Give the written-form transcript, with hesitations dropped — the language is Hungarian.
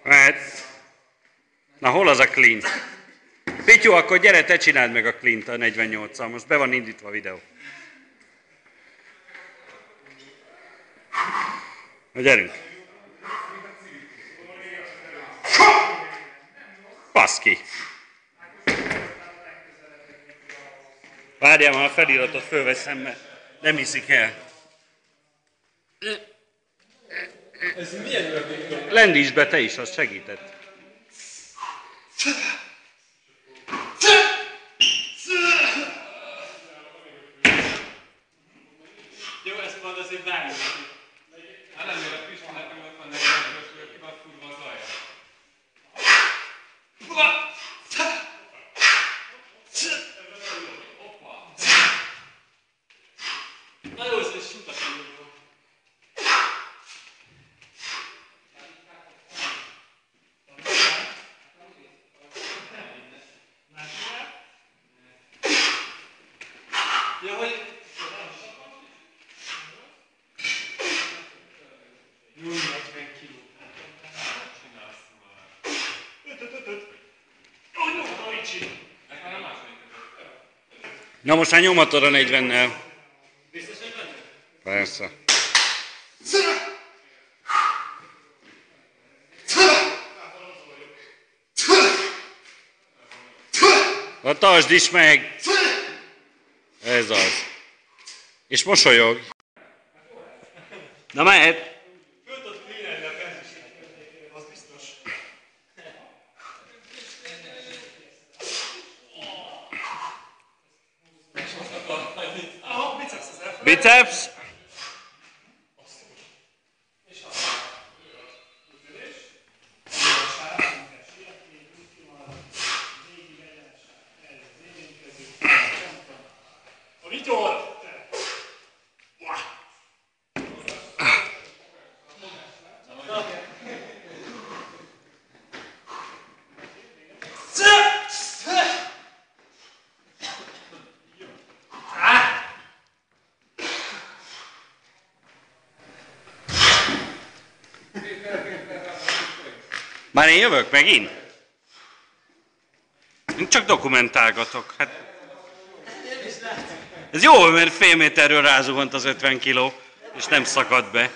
Mehet. Na, hol az a Clint? Pityu, akkor gyere, te csináld meg a Clint a 48-al. Most be van indítva a videó. Na, gyerünk. Baszki. Várjál, már a feliratot fölveszem, mert nem hiszik el. Ez milyen ördög? Lendíts be te is, az segített. Jó, ezt majd azért várjuk. Ellenére a Pista nekem ott van nekem, hogy ki van furva az alja. Na jó, ez egy sutak induló. Ja, hogy... Jó, 40 kiló. Csinálsz már. Ó, nyomod, mit csinál? Nekem nem második. Na most már nyomatod a 40-nel. Biztos, hogy benne? Persze. Na tartsd is meg! Ez az. És mosolyog. Na mehet! Föl tudod cleanelni a benzist. Az biztos. Aha, biceps az elfelejt. Biceps! A Vitor! Már én jövök megint? Én csak dokumentálgatok. Hát... Ez jó, mert fél méterről rázuhant az 50 kiló, és nem szakadt be.